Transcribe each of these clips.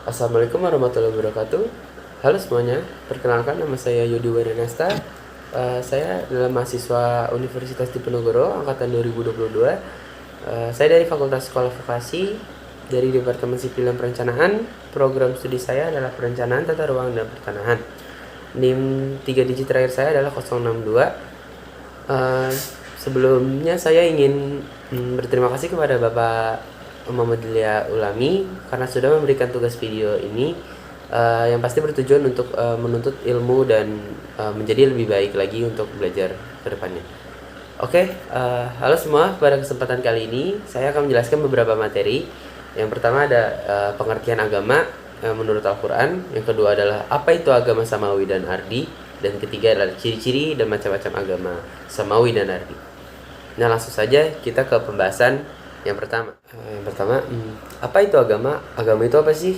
Assalamualaikum warahmatullahi wabarakatuh. Halo semuanya, perkenalkan nama saya Yudi Warinasta. Saya adalah mahasiswa Universitas Diponegoro angkatan 2022. Saya dari Fakultas Sekolah Vokasi dari Departemen Sipil dan Perencanaan. Program studi saya adalah Perencanaan Tata Ruang dan Pertanahan. NIM 3 digit terakhir saya adalah 062. Sebelumnya saya ingin berterima kasih kepada Bapak Muhammadillah Ulami karena sudah memberikan tugas video ini yang pasti bertujuan untuk menuntut ilmu dan menjadi lebih baik lagi untuk belajar ke depannya. Oke, halo semua. Pada kesempatan kali ini saya akan menjelaskan beberapa materi. Yang pertama ada pengertian agama menurut Al-Quran. Yang kedua adalah apa itu agama samawi dan ardi. Dan ketiga adalah ciri-ciri dan macam-macam agama samawi dan ardi. Nah, langsung saja kita ke pembahasan yang pertama. Apa itu agama? Agama itu apa sih?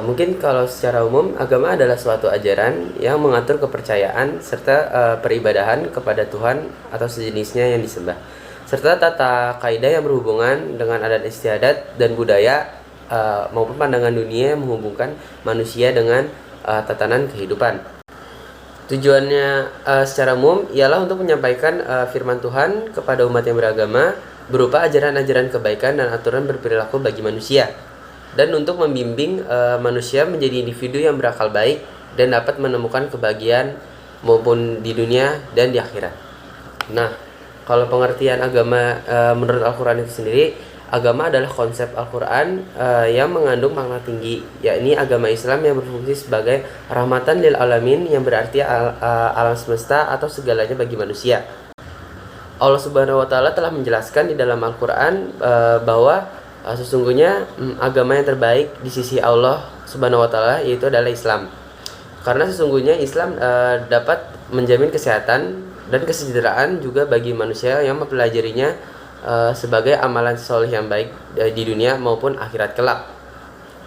Mungkin kalau secara umum, agama adalah suatu ajaran yang mengatur kepercayaan serta peribadahan kepada Tuhan atau sejenisnya yang disembah, serta tata kaidah yang berhubungan dengan adat istiadat dan budaya maupun pandangan dunia yang menghubungkan manusia dengan tatanan kehidupan. Tujuannya secara umum ialah untuk menyampaikan firman Tuhan kepada umat yang beragama berupa ajaran-ajaran kebaikan dan aturan berperilaku bagi manusia, dan untuk membimbing manusia menjadi individu yang berakal baik dan dapat menemukan kebahagiaan maupun di dunia dan di akhirat. Nah, kalau pengertian agama menurut Al-Quran itu sendiri, agama adalah konsep Al-Quran yang mengandung makna tinggi, yakni agama Islam yang berfungsi sebagai rahmatan lil alamin, yang berarti alam semesta atau segalanya bagi manusia. Allah Subhanahu wa Ta'ala telah menjelaskan di dalam Al-Quran bahwa sesungguhnya agama yang terbaik di sisi Allah Subhanahu wa Ta'ala yaitu adalah Islam. Karena sesungguhnya Islam dapat menjamin kesehatan dan kesejahteraan juga bagi manusia yang mempelajarinya sebagai amalan soleh yang baik di dunia maupun akhirat kelak.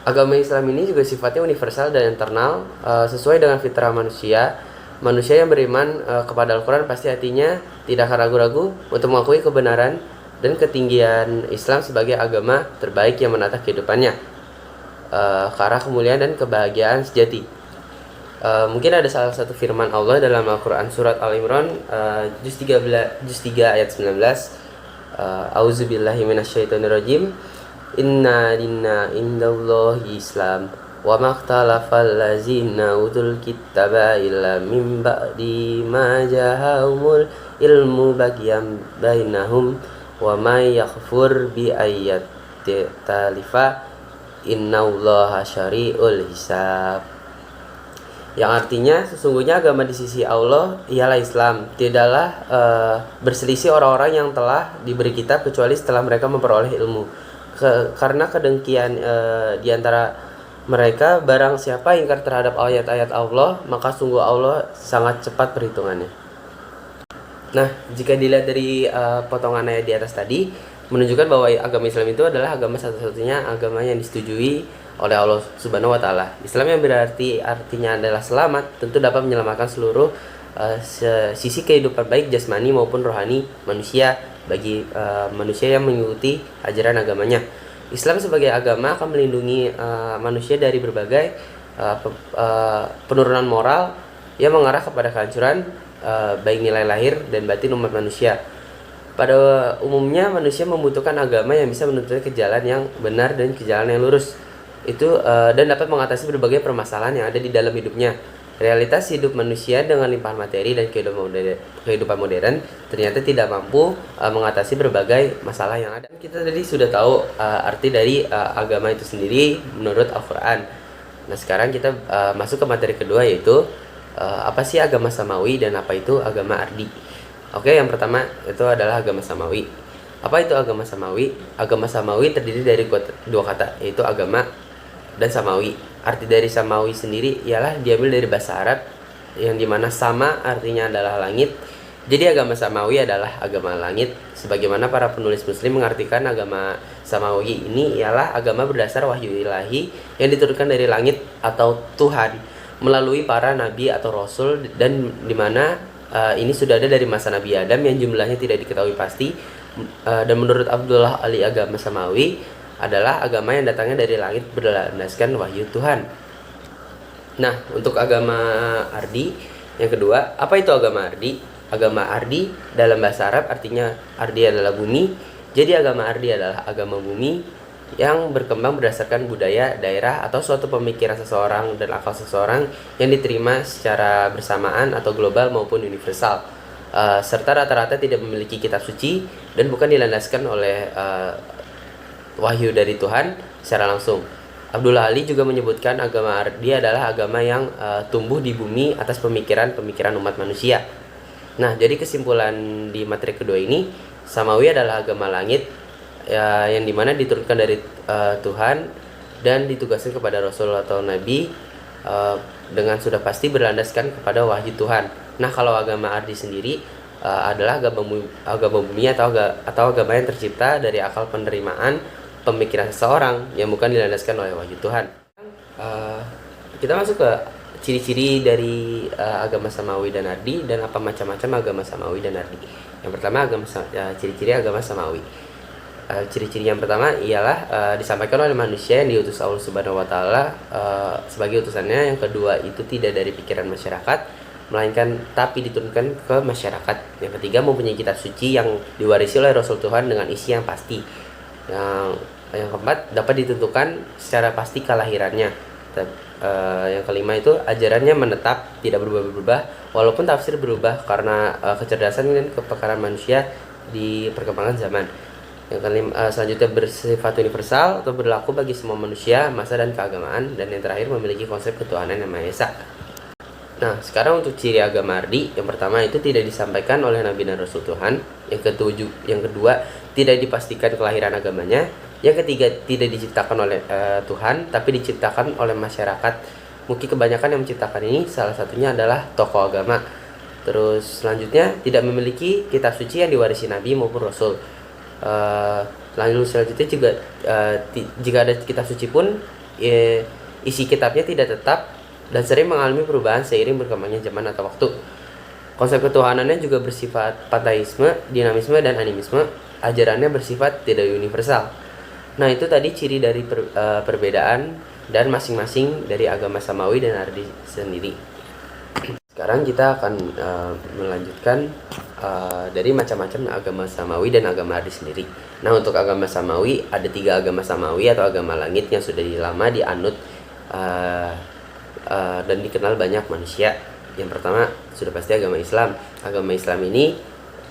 Agama Islam ini juga sifatnya universal dan internal, sesuai dengan fitrah manusia. Manusia yang beriman kepada Al-Quran pasti hatinya tidak akan ragu-ragu untuk mengakui kebenaran dan ketinggian Islam sebagai agama terbaik yang menata kehidupannya ke arah kemuliaan dan kebahagiaan sejati. Mungkin ada salah satu firman Allah dalam Al-Quran surat Al-Imran juz 3 ayat 19. Auzubillahi minasyaitonirrajim. Inna dinna indallahi Islam wa maktalafal lazina utul kittaba illa min ba'di ma jahumul ilmu bagian bainahum wa may yakfur bi ayati talifa innallaha syari'ul hisab. Yang artinya sesungguhnya agama di sisi Allah ialah Islam. Tidaklah berselisih orang-orang yang telah diberi kitab kecuali setelah mereka memperoleh ilmu. Karena kedengkian di antara mereka, barang siapa ingkar terhadap ayat-ayat Allah, maka sungguh Allah sangat cepat perhitungannya. Nah, jika dilihat dari potongan ayat di atas tadi, menunjukkan bahwa agama Islam itu adalah agama satu-satunya agama yang disetujui oleh Allah Subhanahu wa Ta'ala. Islam yang berarti artinya adalah selamat, tentu dapat menyelamatkan seluruh sisi kehidupan baik jasmani maupun rohani manusia bagi manusia yang mengikuti ajaran agamanya. Islam sebagai agama akan melindungi manusia dari berbagai penurunan moral yang mengarah kepada kehancuran baik nilai lahir dan batin umat manusia. Pada umumnya manusia membutuhkan agama yang bisa menuntun ke jalan yang benar dan ke jalan yang lurus itu dan dapat mengatasi berbagai permasalahan yang ada di dalam hidupnya. Realitas hidup manusia dengan limpahan materi dan kehidupan modern ternyata tidak mampu mengatasi berbagai masalah yang ada. Kita tadi sudah tahu arti dari agama itu sendiri menurut Al-Quran. Nah, sekarang kita masuk ke materi kedua, yaitu apa sih agama samawi dan apa itu agama ardi. Oke, yang pertama itu adalah agama samawi. Apa itu agama samawi? Agama samawi terdiri dari dua kata, yaitu agama dan samawi. Arti dari samawi sendiri ialah diambil dari bahasa Arab yang dimana sama artinya adalah langit. Jadi agama samawi adalah agama langit. Sebagaimana para penulis muslim mengartikan agama samawi ini ialah agama berdasar wahyu ilahi yang diturunkan dari langit atau Tuhan melalui para nabi atau rasul, dan dimana ini sudah ada dari masa Nabi Adam yang jumlahnya tidak diketahui pasti. Dan menurut Abdullah Ali agama samawi adalah agama yang datangnya dari langit berlandaskan wahyu Tuhan. Nah, untuk agama Ardi yang kedua, apa itu agama Ardi? Agama Ardi dalam bahasa Arab artinya Ardi adalah bumi. Jadi agama Ardi adalah agama bumi yang berkembang berdasarkan budaya, daerah, atau suatu pemikiran seseorang dan akal seseorang yang diterima secara bersamaan atau global maupun universal. Serta rata-rata tidak memiliki kitab suci dan bukan dilandaskan oleh wahyu dari Tuhan secara langsung. Abdullah Ali juga menyebutkan agama Ardi adalah agama yang tumbuh di bumi atas pemikiran-pemikiran umat manusia. Nah, jadi kesimpulan di materi kedua ini, Samawi adalah agama langit yang dimana diturunkan dari Tuhan dan ditugaskan kepada Rasul atau Nabi dengan sudah pasti berlandaskan kepada wahyu Tuhan. Nah, kalau agama Ardi sendiri adalah agama bumi atau agama yang tercipta dari akal penerimaan pemikiran seseorang yang bukan dilandaskan oleh wahyu Tuhan. Kita masuk ke ciri-ciri dari agama Samawi dan Ardi dan apa macam-macam agama Samawi dan Ardi. Yang pertama, ciri-ciri agama Samawi. Ciri-ciri yang pertama ialah disampaikan oleh manusia yang diutus Allah Subhanahu wa taala sebagai utusannya. Yang kedua, itu tidak dari pikiran masyarakat melainkan tapi diturunkan ke masyarakat. Yang ketiga, mempunyai kitab suci yang diwarisi oleh Rasul Tuhan dengan isi yang pasti. Yang keempat, dapat ditentukan secara pasti kelahirannya. Yang kelima itu ajarannya menetap, tidak berubah-ubah walaupun tafsir berubah karena kecerdasan dan kepekaran manusia di perkembangan zaman. Yang kelima, selanjutnya bersifat universal atau berlaku bagi semua manusia, masa dan keagamaan. Dan yang terakhir, memiliki konsep ketuhanan yang Maha Esa. Nah, sekarang untuk ciri agama Ardi, yang pertama itu tidak disampaikan oleh Nabi dan Rasul Tuhan. Yang kedua, tidak dipastikan kelahiran agamanya. Yang ketiga, tidak diciptakan oleh Tuhan, tapi diciptakan oleh masyarakat. Mungkin kebanyakan yang menciptakan ini salah satunya adalah tokoh agama. Terus selanjutnya, tidak memiliki kitab suci yang diwarisi Nabi maupun Rasul. Lalu selanjutnya juga jika ada kitab suci pun isi kitabnya tidak tetap dan sering mengalami perubahan seiring berkembangnya zaman atau waktu. Konsep ketuhanannya juga bersifat panteisme, dinamisme, dan animisme. Ajarannya bersifat tidak universal. Nah, itu tadi ciri dari perbedaan dan masing-masing dari agama Samawi dan Ardi sendiri. Sekarang kita akan melanjutkan dari macam-macam agama Samawi dan agama Ardi sendiri. Nah, untuk agama Samawi ada 3 agama Samawi atau agama langit yang sudah lama dianut dan dikenal banyak manusia. Yang pertama sudah pasti agama Islam. Agama Islam ini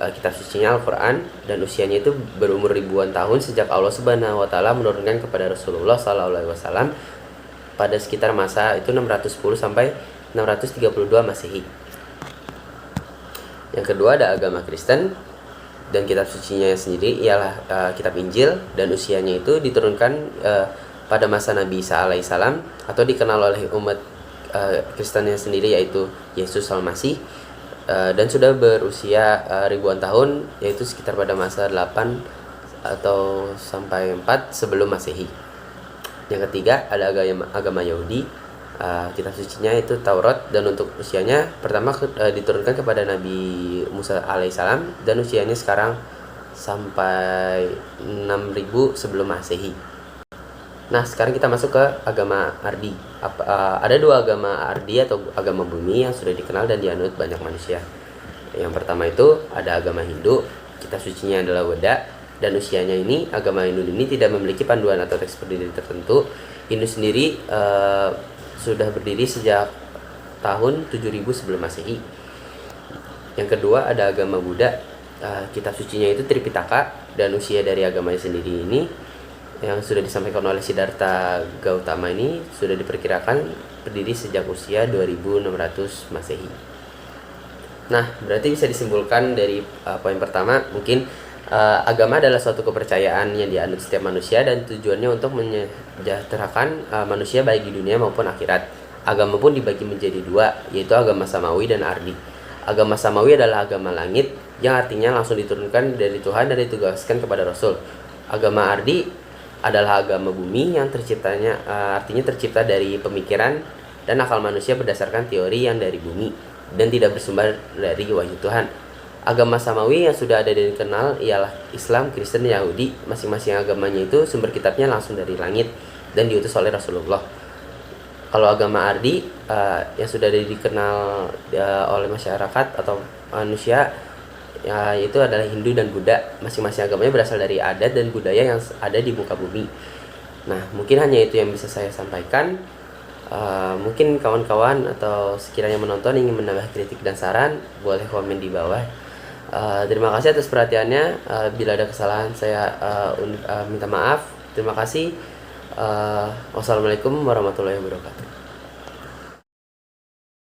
kitab sucinya Al-Quran dan usianya itu berumur ribuan tahun sejak Allah Subhanahu wa taala menurunkan kepada Rasulullah SAW pada sekitar masa itu 610 sampai 632 Masehi. Yang kedua ada agama Kristen dan kitab sucinya sendiri ialah kitab Injil dan usianya itu diturunkan pada masa Nabi Isa alaihissalam atau dikenal oleh umat Kristennya sendiri yaitu Yesus Al-Masih dan sudah berusia ribuan tahun yaitu sekitar pada masa 8 atau sampai 4 sebelum Masehi. Yang ketiga ada agama Yahudi, kitab sucinya itu Taurat dan untuk usianya pertama diturunkan kepada Nabi Musa alaihissalam dan usianya sekarang sampai 6000 sebelum Masehi. Nah, sekarang kita masuk ke agama Ardi. Ada 2 agama Ardi atau agama bumi yang sudah dikenal dan dianut banyak manusia. Yang pertama itu ada agama Hindu, kitab sucinya adalah Weda, dan usianya ini agama Hindu ini tidak memiliki panduan atau teks berdiri tertentu. Hindu sendiri sudah berdiri sejak tahun 7000 sebelum Masehi. Yang kedua ada agama Buddha, kitab sucinya itu Tripitaka dan usia dari agamanya sendiri ini yang sudah disampaikan oleh Siddhartha Gautama ini sudah diperkirakan berdiri sejak usia 2600 Masehi. Nah, berarti bisa disimpulkan dari poin pertama, mungkin agama adalah suatu kepercayaan yang dianut setiap manusia dan tujuannya untuk menyejahterakan manusia baik di dunia maupun akhirat. Agama pun dibagi menjadi 2, yaitu agama Samawi dan Ardi. Agama Samawi adalah agama langit yang artinya langsung diturunkan dari Tuhan dan ditugaskan kepada Rasul. Agama Ardi adalah agama bumi yang artinya tercipta dari pemikiran dan akal manusia berdasarkan teori yang dari bumi dan tidak bersumber dari wahyu Tuhan. Agama samawi yang sudah ada dan dikenal ialah Islam, Kristen, Yahudi. Masing-masing agamanya itu sumber kitabnya langsung dari langit dan diutus oleh Rasulullah. Kalau agama Ardi yang sudah dikenal oleh masyarakat atau manusia, ya, itu adalah Hindu dan Buddha. Masing-masing agamanya berasal dari adat dan budaya yang ada di muka bumi. Nah, mungkin hanya itu yang bisa saya sampaikan. Mungkin kawan-kawan atau sekiranya menonton ingin menambah kritik dan saran, boleh komen di bawah. Terima kasih atas perhatiannya. Bila ada kesalahan saya minta maaf. Terima kasih. Wassalamualaikum warahmatullahi wabarakatuh.